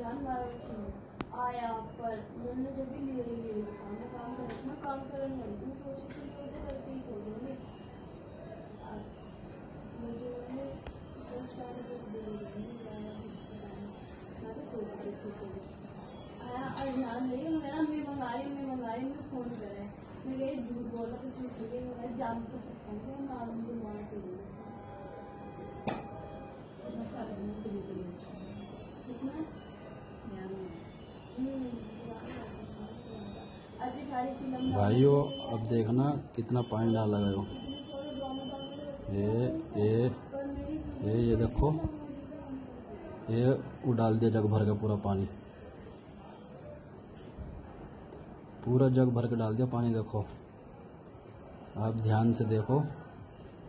ध्यान मारा उसने, आया पर मैंने जब भी लिए मैं काम करने लगी मैं सोची थी कि उधर करके ही सो जाऊंगी। मुझे 10 बजे मैं भी सो गई थी। आया और ध्यान नहीं मेरा मैं मंगाई मैं फोन करे मैं गई झूठ बोला कुछ नहीं मैं जान तो सकता हूँ नाम मुझे मार के लिए भाइयों अब देखना कितना पानी डाला गया। ये देखो, ये वो डाल दिया जग भर के पूरा पानी, पूरा जग भर के डाल दिया पानी। देखो आप ध्यान से देखो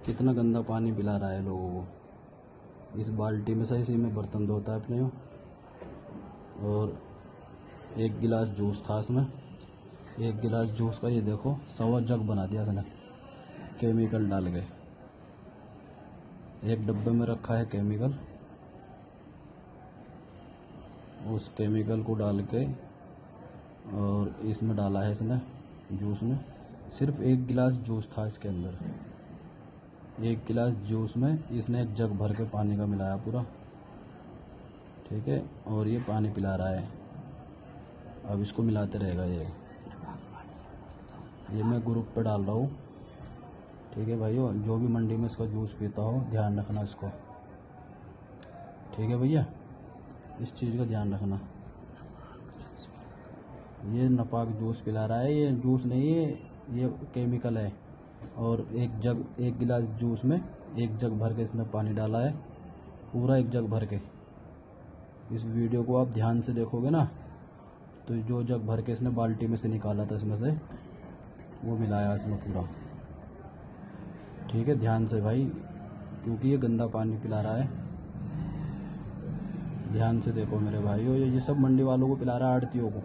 कितना गंदा पानी पिला रहा है लोगों को। इस बाल्टी में से इसी में बर्तन धोता है अपने। और एक गिलास जूस था इसमें, एक गिलास जूस का ये देखो 1.25 जग बना दिया इसने केमिकल डाल के। एक डब्बे में रखा है केमिकल, उस केमिकल को डाल के और इसमें डाला है इसने जूस में। सिर्फ एक गिलास जूस था इसके अंदर, एक गिलास जूस में इसने एक जग भर के पानी का मिलाया पूरा, ठीक है। और ये पानी पिला रहा है, अब इसको मिलाते रहेगा। ये मैं ग्रुप पे डाल रहा हूँ, ठीक है भाइयों। जो भी मंडी में इसका जूस पीता हो ध्यान रखना इसको, ठीक है भैया, इस चीज़ का ध्यान रखना। ये नापाक जूस पिला रहा है, ये जूस नहीं है, ये केमिकल है। और एक गिलास जूस में एक जग भर के इसने पानी डाला है, पूरा एक जग भर के। इस वीडियो को आप ध्यान से देखोगे ना तो जो जग भर के इसने बाल्टी में से निकाला था इसमें से वो मिलाया इसमें पूरा, ठीक है। ध्यान से भाई, क्योंकि ये गंदा पानी पिला रहा है। ध्यान से देखो मेरे भाइयों, ये सब मंडी वालों को पिला रहा है, आड़तियों को।